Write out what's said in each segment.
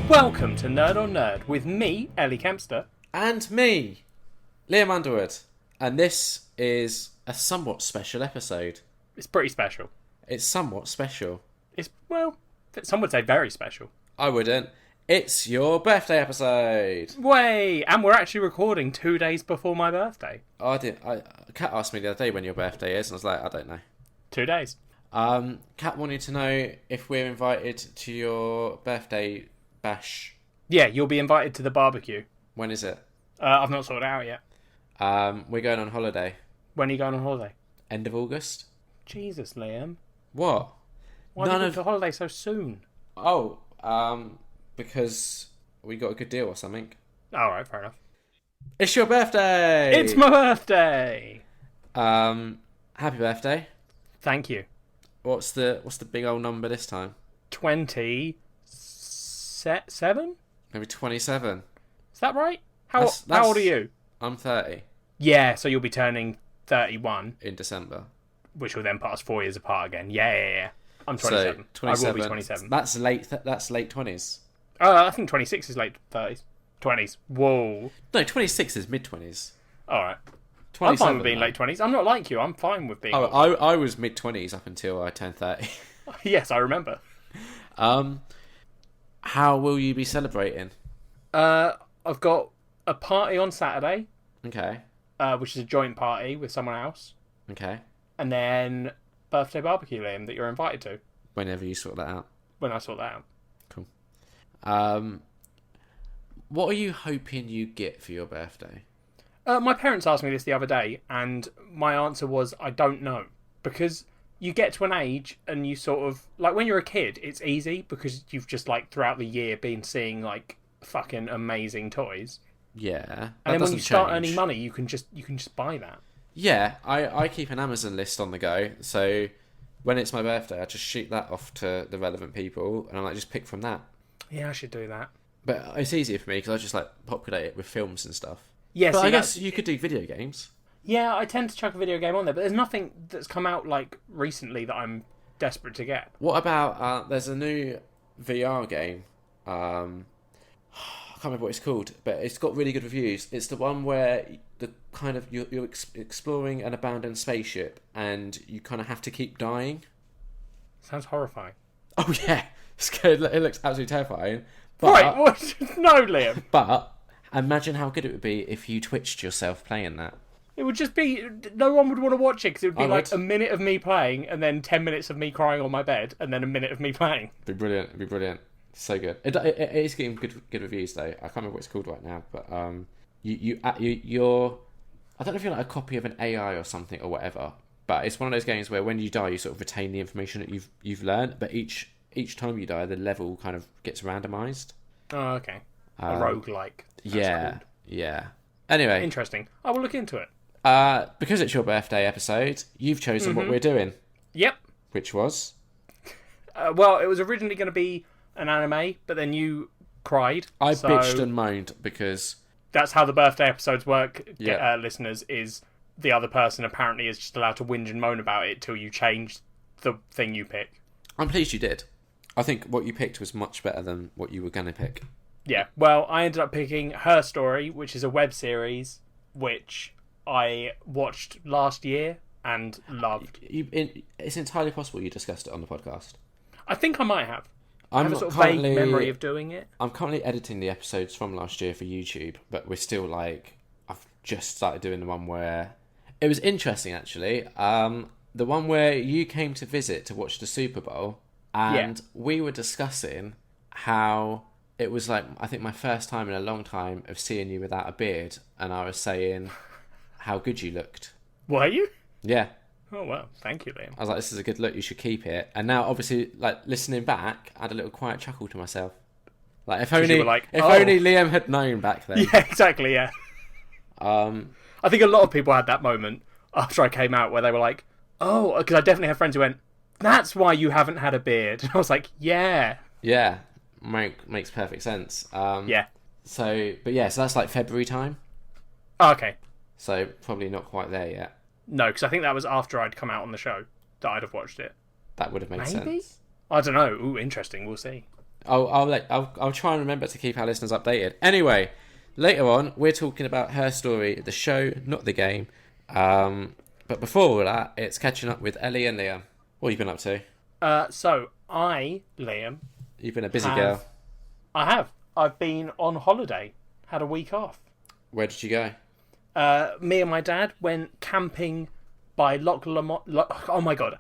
Welcome to Nerd on Nerd with me, Ellie Kempster. And me, Liam Underwood. And this is a somewhat special episode. It's pretty special. It's somewhat special. It's, well, some would say very special. I wouldn't. It's your birthday episode. Way! And we're actually recording 2 days before my birthday. Kat asked me the other day when your birthday is, and I was like, I don't know. 2 days. Kat wanted to know if we're invited to your birthday bash. Yeah, you'll be invited to the barbecue. When is it? I've not sorted it out yet. We're going on holiday. When are you going on holiday? End of August. Jesus, Liam. What? Why did you go to holiday so soon? Oh, because we got a good deal or something. Alright, fair enough. It's your birthday! It's my birthday! Happy birthday. Thank you. What's the big old number this time? 27? Maybe 27. Is that right? How old are you? I'm 30. Yeah, so you'll be turning 31. In December. Which will then put us 4 years apart again. Yeah. I'm 27. So, 27. I will be 27. That's late 20s. I think 26 is late 30s. 20s. Whoa. No, 26 is mid-20s. Alright. I'm fine with being late 20s. I'm not like you. I'm fine with being... I was mid-20s up until I turned 30. Yes, I remember. How will you be celebrating? I've got a party on Saturday. Okay. Which is a joint party with someone else. Okay. And then birthday barbecue, Liam, that you're invited to. Whenever you sort that out. When I sort that out. Cool. What are you hoping you get for your birthday? My parents asked me this the other day, and my answer was, I don't know. Because you get to an age, and you sort of... Like, when you're a kid, it's easy, because you've just, like, throughout the year been seeing, like, fucking amazing toys. Yeah. And then when you start earning money, you can just buy that. Yeah, I keep an Amazon list on the go, so when it's my birthday, I just shoot that off to the relevant people, and I just pick from that. Yeah, I should do that. But it's easier for me, because I just, populate it with films and stuff. Yeah, but I guess you could do video games. Yeah, I tend to chuck a video game on there, but there's nothing that's come out, recently that I'm desperate to get. What about, there's a new VR game, I can't remember what it's called, but it's got really good reviews. It's the one where the kind of you're exploring an abandoned spaceship, and you kind of have to keep dying. Sounds horrifying. Oh yeah, it's good. It looks absolutely terrifying. But, right, what? No, Liam. But imagine how good it would be if you twitched yourself playing that. It would just be... No one would want to watch it, because it would be a minute of me playing, and then 10 minutes of me crying on my bed, and then a minute of me playing. It'd be brilliant. So good. It is getting good reviews though. I can't remember what it's called right now, but you're I don't know if you're like a copy of an AI or something or whatever, but it's one of those games where when you die, you sort of retain the information that you've learned, but each time you die, the level kind of gets randomized. Oh, okay. A roguelike. Yeah. Anyway, interesting. I will look into it. Because it's your birthday episode, you've chosen what we're doing. Yep. Which was? Well, it was originally going to be an anime, but then you cried. I bitched and moaned because... That's how the birthday episodes work, listeners, is the other person apparently is just allowed to whinge and moan about it till you change the thing you pick. I'm pleased you did. I think what you picked was much better than what you were going to pick. Yeah, well, I ended up picking Her Story, which is a web series, which I watched last year and loved. It's entirely possible you discussed it on the podcast. I think I might have. I have a sort of vague memory of doing it. I'm currently editing the episodes from last year for YouTube, but we're still I've just started doing the one where... It was interesting, actually. The one where you came to visit to watch the Super Bowl, and we were discussing how it was I think my first time in a long time of seeing you without a beard, and I was saying how good you looked. Were you? Yeah. Oh, well, thank you, Liam. I was like, this is a good look, you should keep it. And now, obviously, listening back, I had a little quiet chuckle to myself. If only Liam had known back then. Yeah, exactly, yeah. I think a lot of people had that moment after I came out where they were like, oh, because I definitely have friends who went, that's why you haven't had a beard. And I was like, yeah. Yeah, makes perfect sense. Yeah. So that's February time. Oh, okay. So probably not quite there yet. No, because I think that was after I'd come out on the show that I'd have watched it. That would have made sense. I don't know. Ooh, interesting. We'll see. I'll try and remember to keep our listeners updated. Anyway, later on, we're talking about her story, the show, not the game. But before all that, it's catching up with Ellie and Liam. What have you been up to? Liam, You've been a busy girl. I have. I've been on holiday. Had a week off. Where did you go? Me and my dad went camping by Loch Lomond. Oh my god!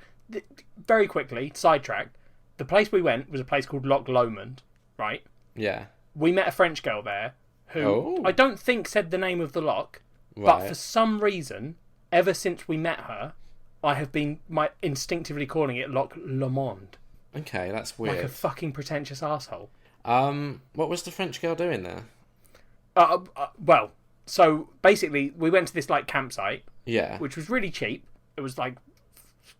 Very quickly, sidetracked. The place we went was a place called Loch Lomond, right? Yeah. We met a French girl there who I don't think said the name of the loch, Right. but for some reason, ever since we met her, I have been instinctively calling it Loch Lomond. Okay, that's weird. Like a fucking pretentious asshole. What was the French girl doing there? Well, so basically, we went to this like campsite, Yeah. which was really cheap. It was like,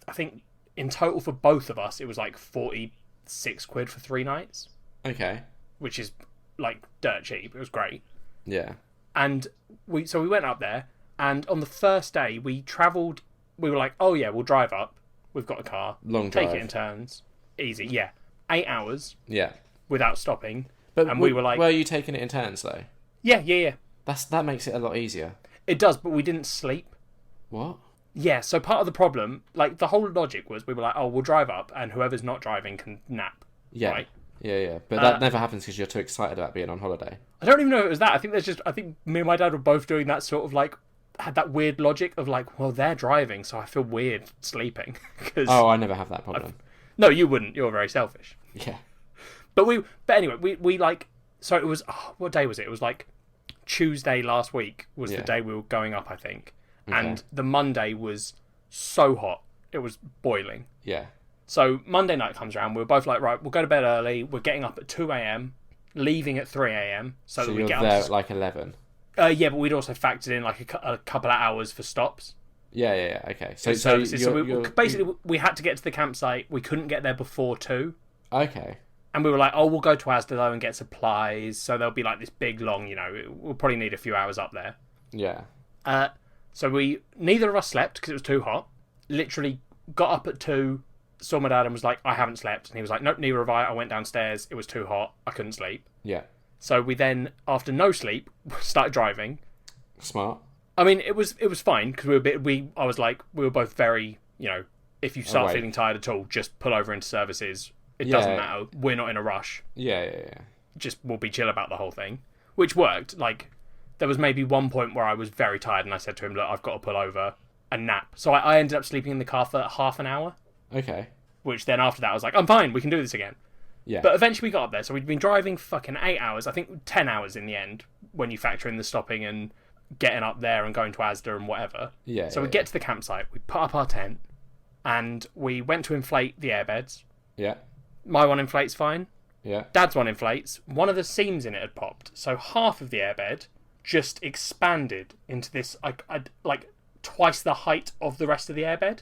I think in total for both of us, it was like 46 quid for 3 nights, Okay. which is like dirt cheap. It was great. Yeah. And we went up there, and on the first day we travelled. We were like, oh yeah, we'll drive up. We've got a car. Long Take drive. it in turns. Easy, yeah. 8 hours Yeah. without stopping. But and we were like, were you taking it in turns though? yeah. That makes it a lot easier. It does, but we didn't sleep. What? Yeah, so part of the problem, like the whole logic was we were like, oh, we'll drive up and whoever's not driving can nap. Yeah. Right? Yeah. But that never happens because you're too excited about being on holiday. I don't even know if it was that. I think me and my dad were both doing that sort of like, had that weird logic of like, well, they're driving, so I feel weird sleeping. Oh, I never have that problem. No, you wouldn't. You're very selfish. Yeah. But anyway, we like, so it was, what day was it? It was like Tuesday last week was the day we were going up, I think. Okay. And the Monday was so hot. It was boiling. Yeah. So Monday night comes around. We were both like, right, we'll go to bed early. We're getting up at 2 a.m, leaving at 3 a.m. So that we you're get there up at like 11. Yeah, but we'd also factored in like a couple of hours for stops. Yeah. Okay. Services. So basically, we had to get to the campsite. We couldn't get there before 2. Okay. And we were like, oh, we'll go to Asda though and get supplies. So there'll be like this big long, we'll probably need a few hours up there. Yeah. So neither of us slept because it was too hot. Literally got up at 2, saw my dad and was like, I haven't slept. And he was like, nope, neither have I. I went downstairs. It was too hot. I couldn't sleep. Yeah. So we then, after no sleep, started driving. Smart. I mean, it was fine because we were both very, if you start Awake. feeling tired at all, just pull over into services. It doesn't matter. We're not in a rush. Yeah. Just we'll be chill about the whole thing, which worked. Like, there was maybe one point where I was very tired and I said to him, look, I've got to pull over and nap. So I ended up sleeping in the car for half an hour, Okay. which then after that I was like, I'm fine, we can do this again. Yeah. But eventually we got up there. So we'd been driving fucking 8 hours, I think 10 hours in the end, when you factor in the stopping and getting up there and going to Asda and whatever. Yeah. So we get to the campsite, we put up our tent, and we went to inflate the airbeds. Yeah. My one inflates fine. Yeah. Dad's one inflates. One of the seams in it had popped, so half of the airbed just expanded into this like twice the height of the rest of the airbed.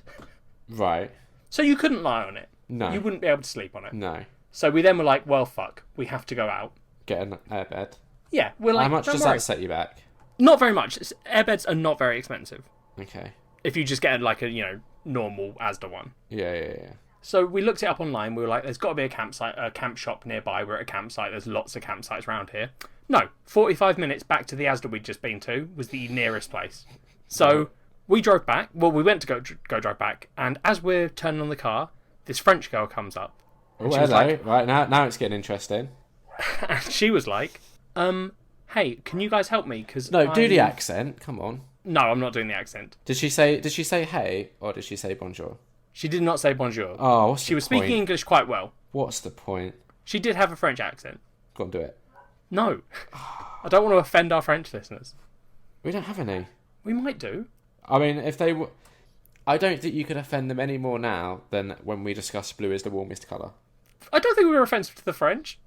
Right. So you couldn't lie on it. No. You wouldn't be able to sleep on it. No. So we then were like, well, fuck, we have to go out. Get an airbed. Yeah, we're like, How much don't does worry. that set you back? Not very much. Airbeds are not very expensive. Okay. If you just get like a normal Asda one. Yeah. So we looked it up online. We were like, there's got to be a camp shop nearby. We're at a campsite. There's lots of campsites around here. No, 45 minutes back to the Asda we'd just been to was the nearest place. So we drove back. Well, we went to go drive back. And as we're turning on the car, this French girl comes up. Oh, hello. Like, right, now it's getting interesting. And she was like, hey, can you guys help me? No, do the accent. Come on. No, I'm not doing the accent. Did she say hey, or did she say bonjour? She did not say bonjour. Oh, what's She the was point? speaking English quite well. What's the point? She did have a French accent. Go on, do it. No. I don't want to offend our French listeners. We don't have any. We might do. I mean, if they were... I don't think you could offend them any more now than when we discussed blue is the warmest colour. I don't think we were offensive to the French.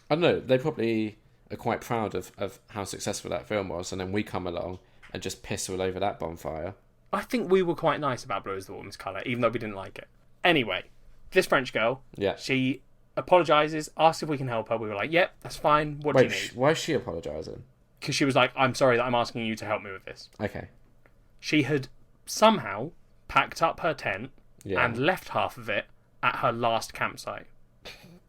I don't know, they probably are quite proud of how successful that film was, and then we come along and just piss all over that bonfire. I think we were quite nice about blue is the warmest colour, even though we didn't like it. Anyway, this French girl, Yeah. she apologises, asks if we can help her. We were like, yep, that's fine. What do you need? Why is she apologising? Because she was like, I'm sorry that I'm asking you to help me with this. Okay. She had somehow packed up her tent Yeah. and left half of it at her last campsite.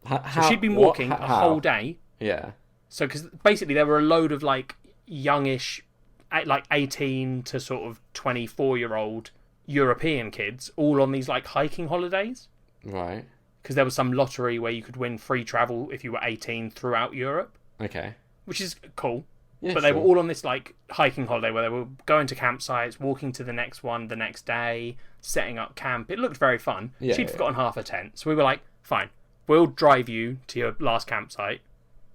So she'd been walking a whole day. Yeah. So, because basically there were a load of like youngish, like 18 to sort of 24-year-old European kids, all on these like hiking holidays. Right. Because there was some lottery where you could win free travel if you were 18 throughout Europe. Okay. Which is cool. Yeah, but they were all on this like hiking holiday where they were going to campsites, walking to the next one the next day, setting up camp. It looked very fun. She'd forgotten half her tent. So we were like, fine, we'll drive you to your last campsite.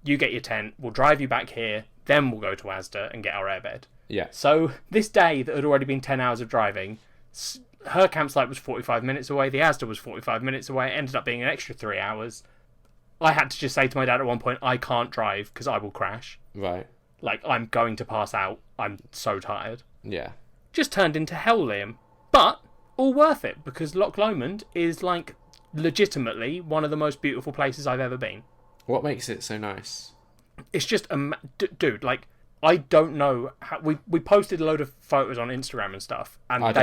You get your tent. We'll drive you back here. Then we'll go to Asda and get our airbed. Yeah. So this day that had already been 10 hours of driving, her campsite was 45 minutes away. The Asda was 45 minutes away. It ended up being an extra 3 hours. I had to just say to my dad at one point, I can't drive because I will crash. Right. Like, I'm going to pass out. I'm so tired. Yeah. Just turned into hell, Liam. But all worth it because Loch Lomond is, like, legitimately one of the most beautiful places I've ever been. What makes it so nice? It's just, dude, like, I don't know how... We posted a load of photos on Instagram and stuff, and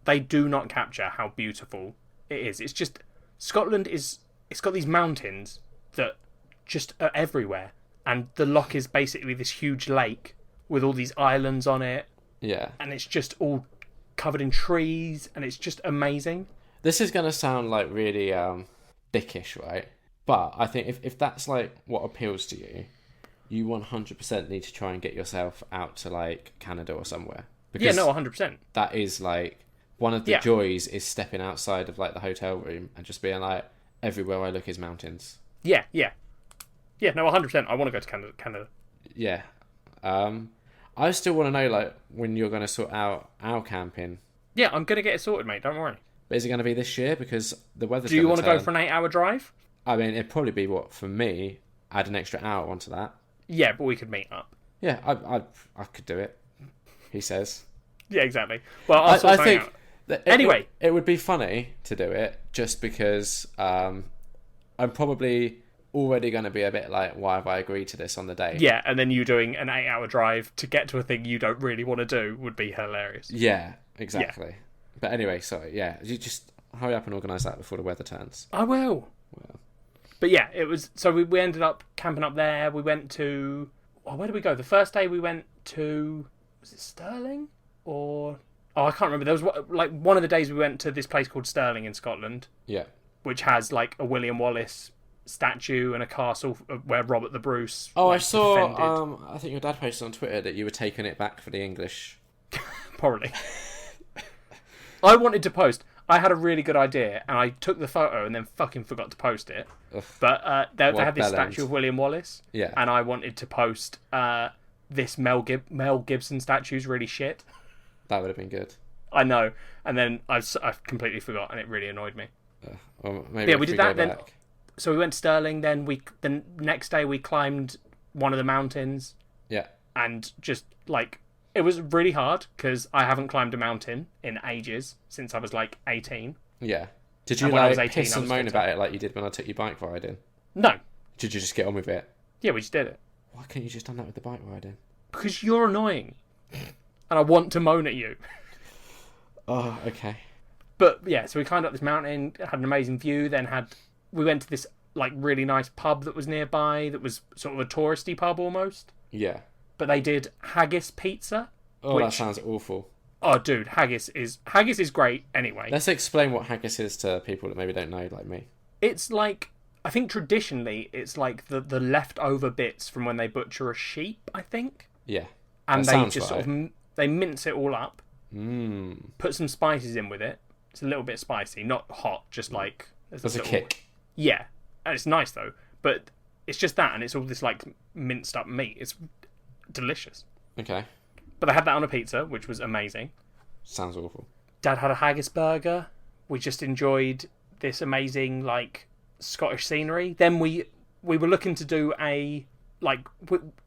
they do not capture how beautiful it is. It's just... Scotland is... It's got these mountains that just are everywhere. And the loch is basically this huge lake with all these islands on it. Yeah. And it's just all covered in trees, and it's just amazing. This is going to sound like really dickish, right? But I think if that's like what appeals to you, you 100% need to try and get yourself out to like Canada or somewhere. Because 100%. That is like one of the joys is stepping outside of like the hotel room and just being like, everywhere I look is mountains. Yeah, 100%. I want to go to Canada. Yeah. I still want to know, like, when you're going to sort out our camping. Yeah, I'm going to get it sorted, mate. Don't worry. But is it going to be this year? Because the weather's Do you want to go for an 8-hour drive? I mean, it'd probably be, for me, add an extra hour onto that. Yeah, but we could meet up. Yeah, I could do it, he says. Yeah, exactly. Well, I think... Anyway. It would be funny to do it, just because I'm probably... already going to be a bit like, why have I agreed to this on the day? Yeah, and then you doing an 8-hour drive to get to a thing you don't really want to do would be hilarious. Yeah, exactly. Yeah. But anyway, sorry, yeah, you just hurry up and organise that before the weather turns. I will. Well. But yeah, it was, so we ended up camping up there. We went to, where did we go? The first day we went to, was it Stirling? Or, I can't remember. There was like one of the days we went to this place called Stirling in Scotland. Yeah. Which has like a William Wallace statue and a castle where Robert the Bruce. Oh, I saw. I think your dad posted on Twitter that you were taking it back for the English. Probably. I wanted to post. I had a really good idea, and I took the photo and then fucking forgot to post it. Ugh. But they had this statue of William Wallace. Yeah. And I wanted to post this Mel Gibson statue's really shit. That would have been good. I know, and then I completely forgot, and it really annoyed me. Well, maybe we did that then. So we went to Stirling, then the next day we climbed one of the mountains. Yeah. And just, like, it was really hard, because I haven't climbed a mountain in ages, since I was, like, 18. Yeah. Did you, like, piss and moan about it like you did when I took you bike riding? No. Did you just get on with it? Yeah, we just did it. Why couldn't you just done that with the bike riding? Because you're annoying. And I want to moan at you. Oh, okay. But, yeah, so we climbed up this mountain, had an amazing view, then we went to this like really nice pub that was nearby that was sort of a touristy pub almost. Yeah. But they did haggis pizza. Oh, that sounds awful. Oh, dude, haggis is great anyway. Let's explain what haggis is to people that maybe don't know, like me. It's like, I think traditionally it's like the leftover bits from when they butcher a sheep, I think. Yeah. And they just sort of they mince it all up. Mm. Put some spices in with it. It's a little bit spicy, not hot, just like there's a kick. Yeah. And it's nice though, but it's just that, and it's all this like minced up meat. It's delicious. Okay. But they had that on a pizza, which was amazing. Sounds awful. Dad had a haggis burger. We just enjoyed this amazing like Scottish scenery. Then we were looking to do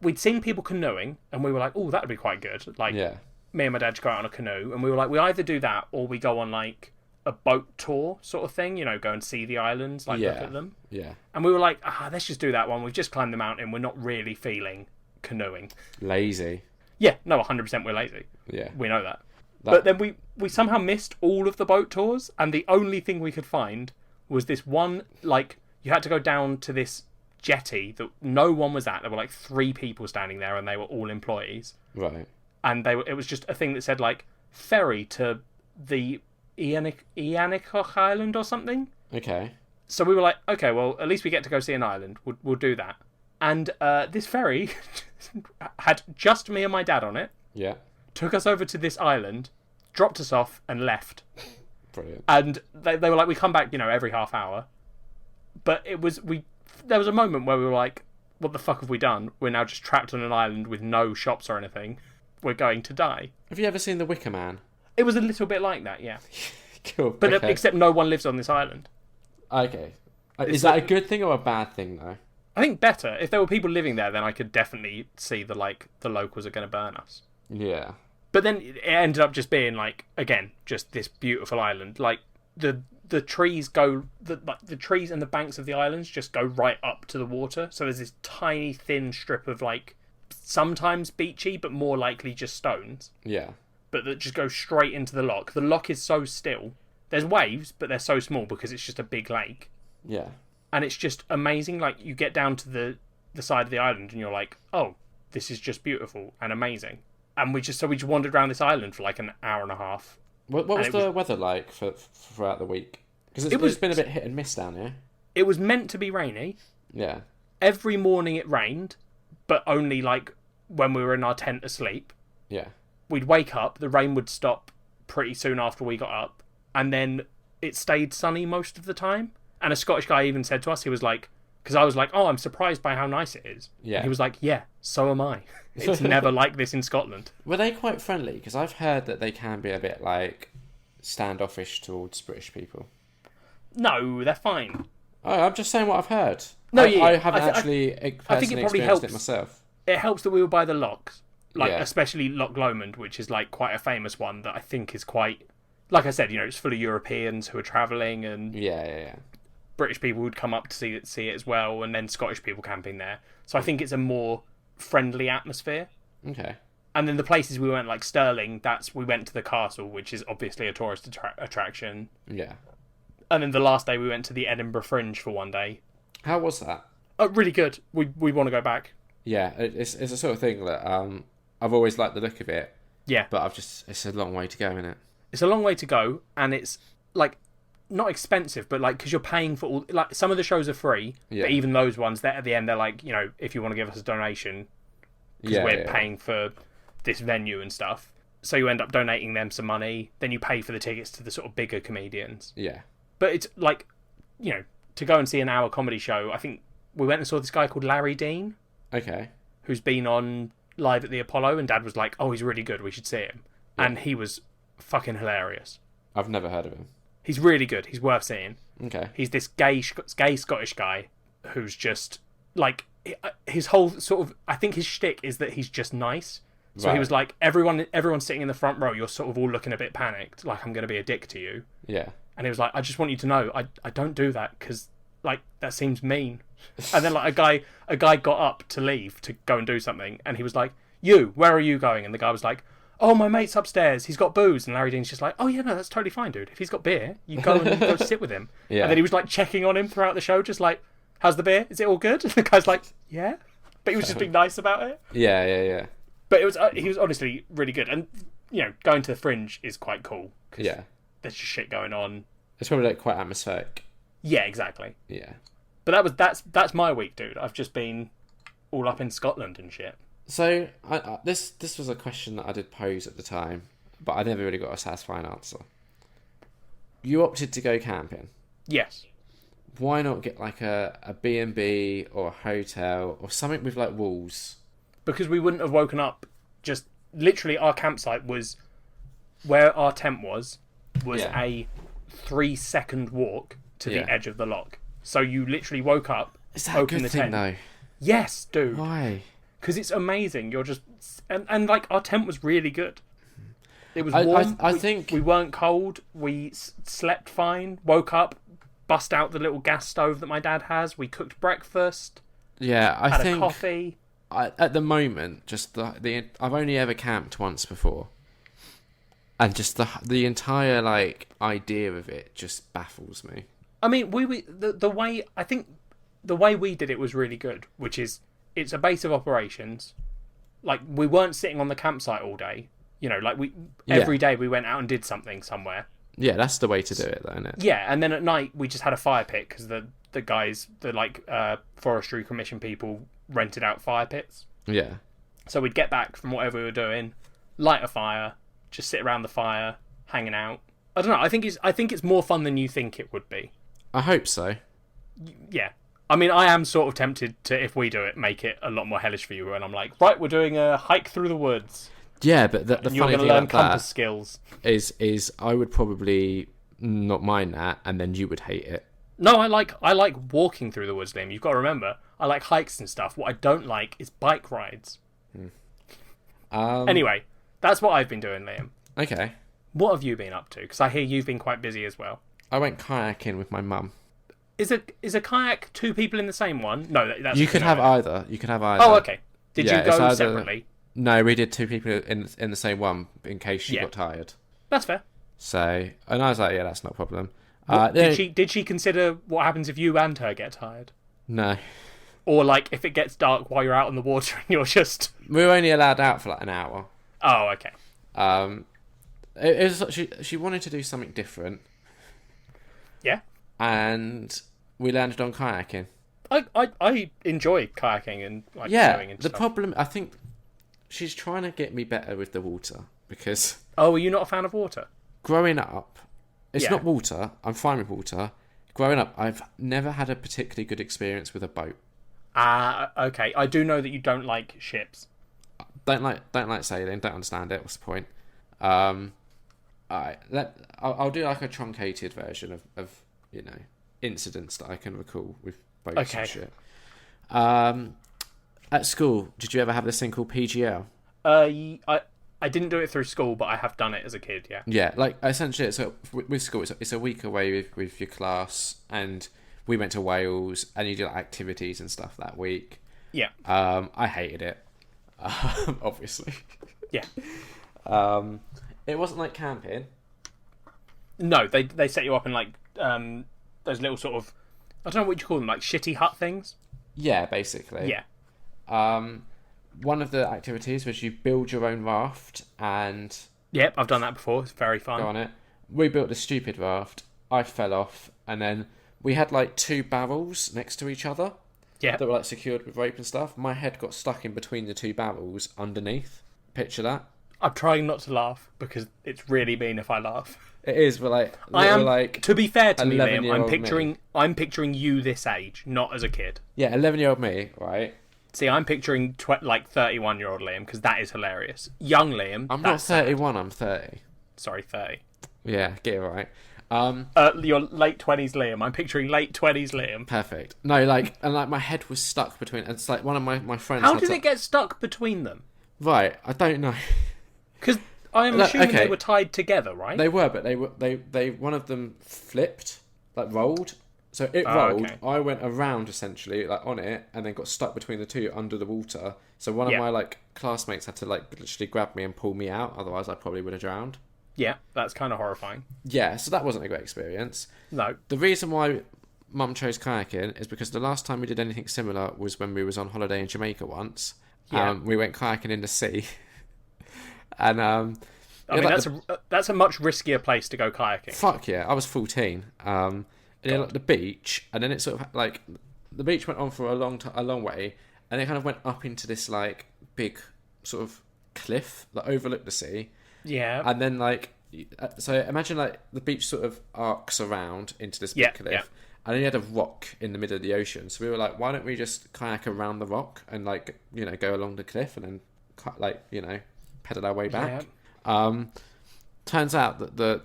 we'd seen people canoeing, and we were like, oh, that would be quite good. Like, yeah. Me and my dad go out on a canoe, and we were like, we either do that or we go on like a boat tour sort of thing, go and see the islands, look at them. Yeah. And we were like, let's just do that one. We've just climbed the mountain. We're not really feeling canoeing. Lazy. Yeah, no, 100% we're lazy. Yeah. We know that. But then we somehow missed all of the boat tours, and the only thing we could find was this one, like, you had to go down to this jetty that no one was at. There were like 3 people standing there, and they were all employees. Right. And it was just a thing that said like ferry to the Eanicoch Island or something. Okay. So we were like, okay, well, at least we get to go see an island. We'll do that. And this ferry had just me and my dad on it. Yeah. Took us over to this island, dropped us off, and left. Brilliant. And they were like, we come back, every half hour. But there was a moment where we were like, what the fuck have we done? We're now just trapped on an island with no shops or anything. We're going to die. Have you ever seen The Wicker Man? It was a little bit like that, yeah. Cool. But okay. except no one lives on this island. Okay. Is that a good thing or a bad thing, though? I think better. If there were people living there, then I could definitely see the locals are going to burn us. Yeah. But then it ended up just being like, again, just this beautiful island. Like the trees the trees and the banks of the islands just go right up to the water. So there's this tiny thin strip of like sometimes beachy, but more likely just stones. Yeah. But that just go straight into the loch. The loch is so still. There's waves, but they're so small because it's just a big lake. Yeah. And it's just amazing. Like, you get down to the side of the island and you're like, oh, this is just beautiful and amazing. And we just wandered around this island for like an hour and a half. What was the weather like throughout the week? Because it's been a bit hit and miss down here. It was meant to be rainy. Yeah. Every morning it rained, but only like when we were in our tent asleep. Yeah. We'd wake up, the rain would stop pretty soon after we got up, and then it stayed sunny most of the time. And a Scottish guy even said to us, he was like, because I was like, oh, I'm surprised by how nice it is. Yeah. He was like, yeah, so am I. It's never like this in Scotland. Were they quite friendly? Because I've heard that they can be a bit like standoffish towards British people. No, they're fine. Oh, I'm just saying what I've heard. No, I haven't actually I think it probably experienced helps. it myself. It helps that we were by the lochs, like Yeah. especially Loch Lomond, which is like quite a famous one that I think is quite, like I said, it's full of Europeans who are travelling and Yeah. British people would come up to see it as well, and then Scottish people camping there. So I think it's a more friendly atmosphere. Okay. And then the places we went, like Stirling, we went to the castle, which is obviously a tourist attraction. Yeah. And then the last day we went to the Edinburgh Fringe for one day. How was that? Really good. We want to go back. Yeah, it's a sort of thing that I've always liked the look of it. Yeah. But it's a long way to go, isn't it? It's a long way to go, and it's like not expensive, but like because you're paying for all, like some of the shows are free, but even those ones, at the end they're like, if you want to give us a donation, because we're paying for this venue and stuff, so you end up donating them some money, then you pay for the tickets to the sort of bigger comedians. Yeah. But it's like, to go and see an hour comedy show, I think we went and saw this guy called Larry Dean. Okay. Who's been on Live at the Apollo, and Dad was like, oh, he's really good, we should see him. Yeah. And he was fucking hilarious. I've never heard of him. He's really good. He's worth seeing. Okay. He's this gay Scottish guy who's just like, his whole sort of, I think his shtick is that he's just nice. So he was like, everyone's sitting in the front row, you're sort of all looking a bit panicked, like I'm going to be a dick to you. Yeah. And he was like, I just want you to know, I don't do that because like that seems mean. And then like a guy got up to leave to go and do something, and he was like, where are you going? And the guy was like, oh, my mate's upstairs, he's got booze. And Larry Dean's just like, oh yeah, no, that's totally fine, dude. If he's got beer, you go and go sit with him. Yeah. And then he was like checking on him throughout the show, just like, how's the beer? Is it all good? And the guy's like, yeah. But he was just being nice about it. Yeah. But he was honestly really good. And, going to the Fringe is quite cool. Yeah. There's just shit going on. It's probably like quite atmospheric. Yeah, exactly. Yeah. But that's my week, dude. I've just been all up in Scotland and shit. So this was a question that I did pose at the time, but I never really got a satisfying answer. You opted to go camping. Yes. Why not get like a B&B or a hotel or something with like walls? Because we wouldn't have woken up. Just literally, our campsite was where our tent was a 3-second walk to the edge of the loch. So you literally woke up, is that opened a good thing, though? Yes, dude. Why? Because it's amazing. You're just and like our tent was really good. It was warm. I think we weren't cold. We slept fine. Woke up, bust out the little gas stove that my dad has. We cooked breakfast. Yeah, I think a coffee. At the moment, just I've only ever camped once before, and just the entire like idea of it just baffles me. I mean, the way I think the way we did it was really good, which is it's a base of operations. Like we weren't sitting on the campsite all day. You know, like every day we went out and did something somewhere. Yeah, that's the way to do it, though, isn't it? Yeah, and then at night we just had a fire pit because the guys, forestry commission people rented out fire pits. Yeah. So we'd get back from whatever we were doing, light a fire, just sit around the fire, hanging out. I don't know. I think it's more fun than you think it would be. I hope so. Yeah. I mean, I am sort of tempted to, if we do it, make it a lot more hellish for you. And I'm like, right, we're doing a hike through the woods. Yeah, but the you're funny going to thing learn about compass that skills. is I would probably not mind that, and then you would hate it. No, I like walking through the woods, Liam. You've got to remember, I like hikes and stuff. What I don't like is bike rides. Anyway, that's what I've been doing, Liam. Okay. What have you been up to? Because I hear you've been quite busy as well. I went kayaking with my mum. Is a kayak two people in the same one? No, that's You could have either. You could have either. Oh, okay. Did Yeah, you it's go either- separately? No, we did two people in the same one in case she Yeah. got tired. That's fair. So, and I was like, yeah, that's not a problem. Did she consider what happens if you and her get tired? No. Or like if it gets dark while you're out on the water and you're just... We were only allowed out for like an hour. Oh, okay. It was, she wanted to do something different. Yeah. And we landed on kayaking. I enjoy kayaking and like canoeing and the stuff. problem, I think she's trying to get me better with the water because Oh, are you not a fan of water? growing up, it's Yeah. not water. I'm fine with water. Growing up, I've never had a particularly good experience with a boat. Okay. I do know that you don't like ships. Don't like sailing. Don't understand it. What's the point? I'll do like a truncated version of incidents that I can recall with boats Okay. and shit. At school, did you ever have this thing called PGL? I didn't do it through school, but I have done it as a kid. Yeah. Yeah, like essentially, so with school, it's a week away with your class, and we went to Wales, and you do like activities and stuff that week. Yeah. I hated it, obviously. Yeah. It wasn't like camping. No, they set you up in like those little sort of, I don't know what you call them, like shitty hut things. Yeah, basically. Yeah. One of the activities was you build your own raft and Yep, I've done that before. It's very fun. go on it. We built a stupid raft. I fell off, and then we had like two barrels next to each other. Yeah. That were like secured with rope and stuff. My head got stuck in between the two barrels underneath. Picture that. I'm trying not to laugh because it's really mean if I laugh. It is, but like I am. like To be fair to me, Liam, 11-year-old I'm picturing you this age, not as a kid. 11-year-old me, right? See, I'm picturing like 31-year-old Liam because that is hilarious. Young Liam. I'm not that's sad. 31. I'm 30. Sorry, 30. Yeah, get it right. Your late 20s Liam. I'm picturing late 20s Liam. Perfect. No, like my head was stuck between. It's like one of my friends. How had did to- it get stuck between them? Right, I don't know. Because I'm No, assuming okay. they were tied together, right? They were, but they one of them flipped, like rolled. So it Oh, rolled. okay. I went around essentially, like on it, and then got stuck between the two under the water. So one of Yeah. my like classmates had to like literally grab me and pull me out. Otherwise, I probably would have drowned. Yeah, that's kind of horrifying. Yeah, so that wasn't a great experience. No. The reason why Mum chose kayaking is because the last time we did anything similar was when we was on holiday in Jamaica once. Yeah. We went kayaking in the sea, and I mean, that's a much riskier place to go kayaking. fuck yeah, I was 14. And then like the beach, and then it sort of like the beach went on for a long way, and it kind of went up into this like big sort of cliff that overlooked the sea, Yeah. and then like so imagine like the beach sort of arcs around into this big Yeah, cliff, yeah. and then you had a rock in the middle of the ocean. So we were like, why don't we just kayak around the rock and like go along the cliff and then pedal our way back. Turns out that the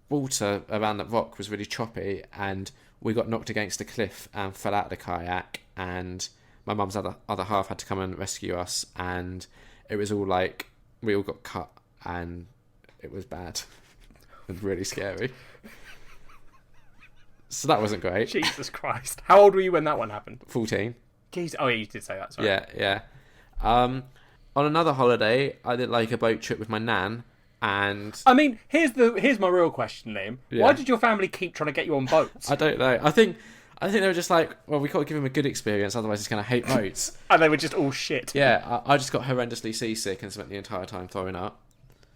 water around that rock was really choppy, and we got knocked against a cliff and fell out of the kayak, and my mum's other half had to come and rescue us, and it was all like we all got cut, and it was bad and really scary. So that wasn't great. Jesus Christ. How old were you when that one happened? 14. Jeez. Oh, yeah, you did say that, sorry. Yeah. On another holiday, I did like a boat trip with my nan, And I mean, here's my real question, Liam. Yeah. Why did your family keep trying to get you on boats? I don't know. I think they were just like, well, we got to give him a good experience, otherwise he's going to hate boats. And they were just all shit. Yeah, I just got horrendously seasick and spent the entire time throwing up.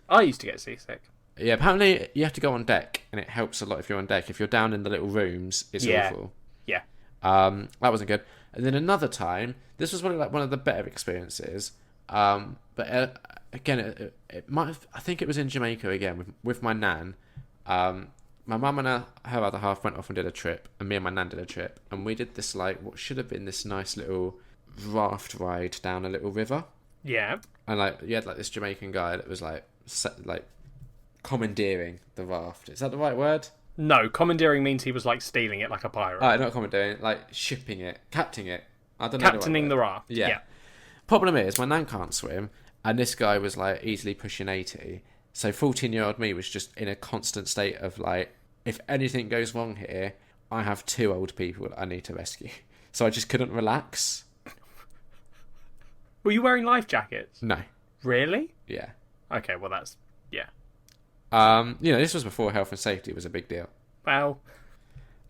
I used to get seasick. Yeah, apparently you have to go on deck, and it helps a lot if you're on deck. If you're down in the little rooms, it's awful. Yeah. That wasn't good. And then another time, this was one of the better experiences. But again, it might have, I think it was in Jamaica again with my nan. My mum and her other half went off and did a trip, and me and my nan did a trip, and we did this like what should have been this nice little raft ride down a little river. Yeah. And like you had like this Jamaican guy that was like commandeering the raft. Is that the right word? No, commandeering means he was like stealing it like a pirate. Not commandeering, like shipping it, captaining it. I don't know. Captaining the raft. Yeah. Problem is, my nan can't swim, and this guy was like easily pushing 80. So 14-year-old me was just in a constant state of like, if anything goes wrong here, I have 2 old people that I need to rescue. So I just couldn't relax. Were you wearing life jackets? No. Really? Yeah. Okay, well that's... Yeah. This was before health and safety was a big deal. Well...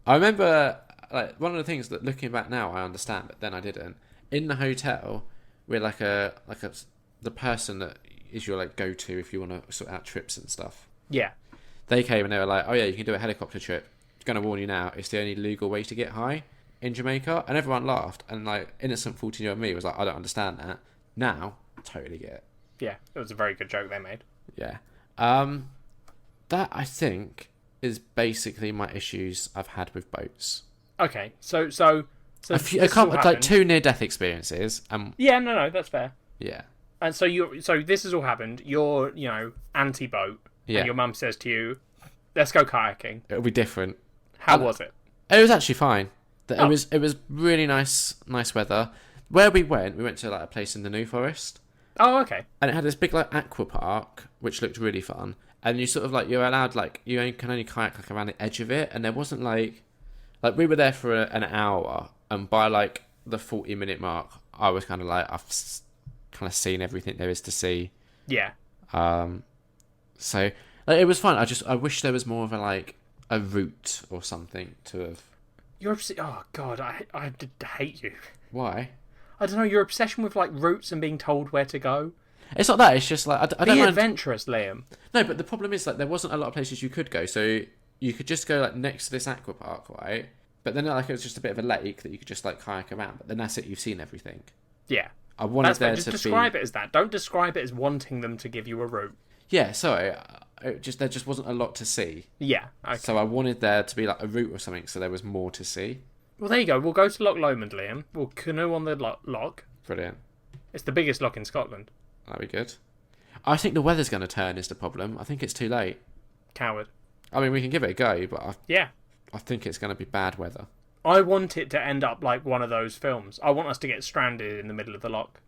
I remember, like, one of the things that looking back now I understand, but then I didn't. In the hotel, we're the person that is your like go-to if you want to sort out trips and stuff. Yeah. They came and they were like, oh yeah, you can do a helicopter trip. I'm going to warn you now, it's the only legal way to get high in Jamaica. And everyone laughed, and like innocent 14-year-old me was like, I don't understand that. Now, totally get it. Yeah, it was a very good joke they made. Yeah. That I think is basically my issues I've had with boats. Okay, so a couple, like 2 near-death experiences. Yeah, no, that's fair. Yeah. And so this has all happened. You're, anti-boat. Yeah. And your mum says to you, let's go kayaking. It'll be different. How was it? It was actually fine. It was really nice weather. Where we went to like a place in the New Forest. Oh, okay. And it had this big like aqua park, which looked really fun. And you sort of like, you're allowed like, can only kayak like around the edge of it. And there wasn't like we were there for an hour, and by like the 40-minute mark, I was kind of like, I've kind of seen everything there is to see. Yeah. So like, it was fun. I wish there was more of a route or something to have. Oh God, I hate you. Why? I don't know. Your obsession with like routes and being told where to go. It's not that. It's just like I don't Be mind. adventurous, Liam. No, but the problem is like there wasn't a lot of places you could go. So you could just go like next to this aqua park, right? But then like it was just a bit of a lake that you could just like kayak around. But then that's it. You've seen everything. Yeah. I wanted there just to describe it as that. Don't describe it as wanting them to give you a route. Yeah, sorry. There just wasn't a lot to see. Yeah. Okay. So I wanted there to be like a route or something, so there was more to see. Well, there you go. We'll go to Loch Lomond, Liam. We'll canoe on the loch. Brilliant. It's the biggest loch in Scotland. That'd be good. I think the weather's going to turn is the problem. I think it's too late. Coward. I mean, we can give it a go, but I think it's going to be bad weather. I want it to end up like one of those films. I want us to get stranded in the middle of the loch.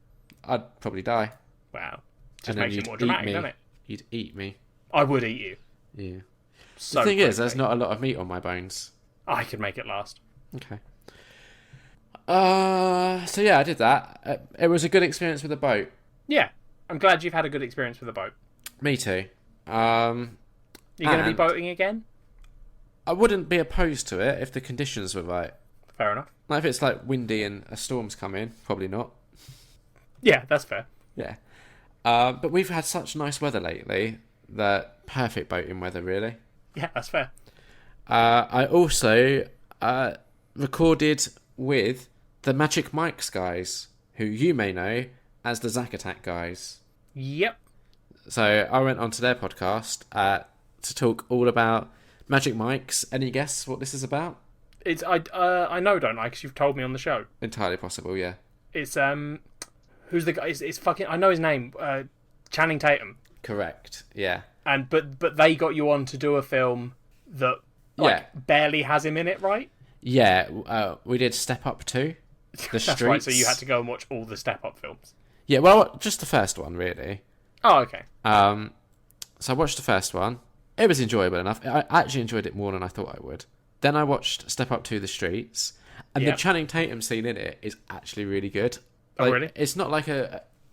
I'd probably die. Wow. Just makes it more dramatic, doesn't it? You'd eat me. I would eat you. Yeah. So the thing is, there's not a lot of meat on my bones. I could make it last. Okay. So yeah, I did that. It was a good experience with a boat. Yeah. I'm glad you've had a good experience with a boat. Me too. You're going to be boating again? I wouldn't be opposed to it if the conditions were right. Fair enough. Like if it's like windy and a storm's coming, probably not. Yeah, that's fair. Yeah. But we've had such nice weather lately that perfect boating weather, really. Yeah, that's fair. I also recorded with the Magic Mike's guys, who you may know as the Zack Attack guys. Yep. So I went onto their podcast to talk all about Magic Mike's. Any guess what this is about? It's I know, don't I? Because you've told me on the show. Entirely possible, yeah. It's who's the guy? It's fucking. I know his name. Channing Tatum. Correct. Yeah. And but they got you on to do a film that barely has him in it, right? Yeah. We did Step Up 2. That's Streets. right. So you had to go and watch all the Step Up films. Yeah. Well, just the first one, really. Oh, okay. So I watched the first one. It was enjoyable enough. I actually enjoyed it more than I thought I would. Then I watched Step Up 2 The Streets, and the Channing Tatum scene in it is actually really good. Oh, really? It's not like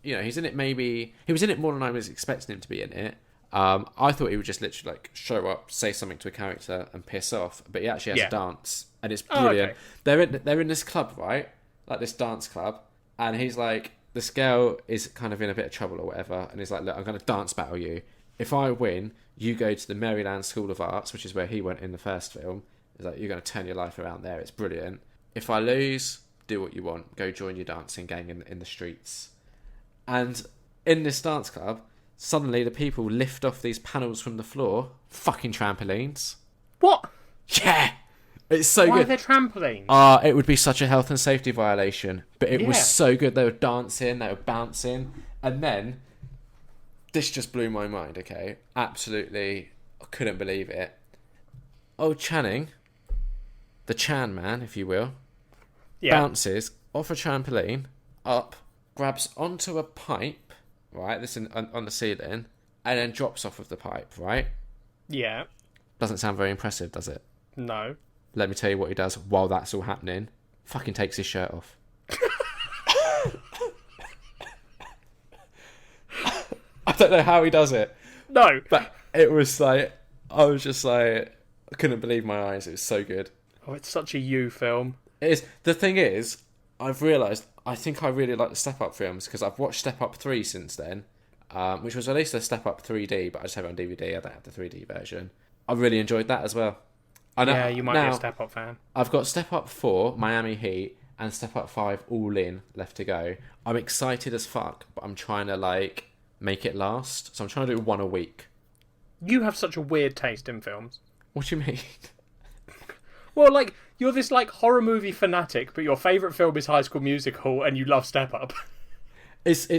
he's in it maybe... He was in it more than I was expecting him to be in it. I thought he would just literally like show up, say something to a character, and piss off. But he actually has a dance, and it's brilliant. Okay. They're in this club, right? Like this dance club, and he's like, this girl is kind of in a bit of trouble or whatever, and he's like, look, I'm going to dance battle you. If I win, you go to the Maryland School of Arts, which is where he went in the first film. He's like, you're going to turn your life around there. It's brilliant. If I lose, do what you want. Go join your dancing gang in the streets. And in this dance club, suddenly the people lift off these panels from the floor. Fucking trampolines. What? Yeah! It's so Why good. are there trampolines? It would be such a health and safety violation. But it was so good. They were dancing, they were bouncing. And then, this just blew my mind, okay? Absolutely, I couldn't believe it. Oh, Channing, the Chan man, if you will, bounces off a trampoline, up, grabs onto a pipe, right? This on the ceiling, and then drops off of the pipe, right? Yeah. Doesn't sound very impressive, does it? No. Let me tell you what he does while that's all happening. Fucking takes his shirt off. I don't know how he does it. No. But it was like, I was just like, I couldn't believe my eyes. It was so good. Oh, it's such a you film. It is. The thing is, I've realised, I think I really like the Step Up films because I've watched Step Up 3 since then, which was released as Step Up 3D, but I just have it on DVD. I don't have the 3D version. I really enjoyed that as well. Yeah, you might be a Step Up fan. I've got Step Up 4, Miami Heat, and Step Up 5 all in, left to go. I'm excited as fuck, but I'm trying to, like, make it last. So I'm trying to do one a week. You have such a weird taste in films. What do you mean? Well, like, you're this, like, horror movie fanatic, but your favourite film is High School Musical, and you love Step Up. It's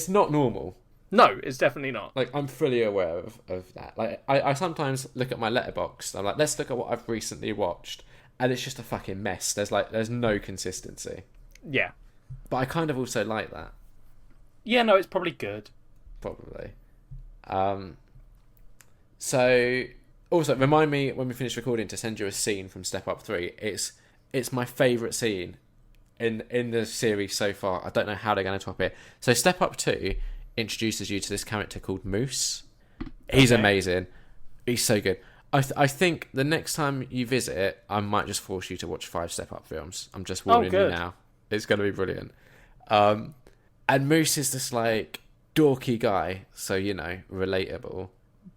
not normal. No, it's definitely not. Like, I'm fully aware of that. Like, I sometimes look at my letterbox, and I'm like, let's look at what I've recently watched, and it's just a fucking mess. There's no consistency. Yeah. But I kind of also like that. Yeah, no, it's probably good. Probably. So, also, remind me when we finish recording to send you a scene from Step Up 3. It's my favourite scene in the series so far. I don't know how they're going to top it. So, Step Up 2 introduces you to this character called Moose. He's amazing. He's so good. I think the next time you visit, I might just force you to watch 5 Step Up films. I'm just warning you now. It's going to be brilliant. And Moose is this, like, dorky guy, so, you know, relatable,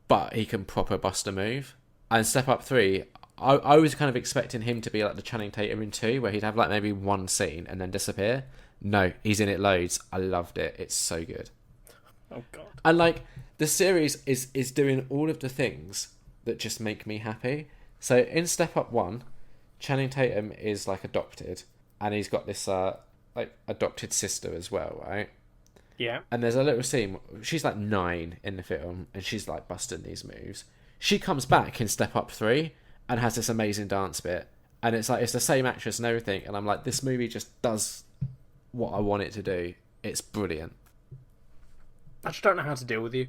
but he can proper bust a move. And Step Up 3, I was kind of expecting him to be like the Channing Tatum in 2, where he'd have, like, maybe one scene and then disappear. No, he's in it loads. I loved it. It's so good. Oh, God. And, like, the series is doing all of the things that just make me happy. So, in Step Up 1, Channing Tatum is, like, adopted, and he's got this, like, adopted sister as well, right? Yeah. And there's a little scene, she's, like, 9 in the film, and she's, like, busting these moves. She comes back in Step Up 3 and has this amazing dance bit. And it's, like, it's the same actress and everything, and I'm like, this movie just does what I want it to do. It's brilliant. I just don't know how to deal with you.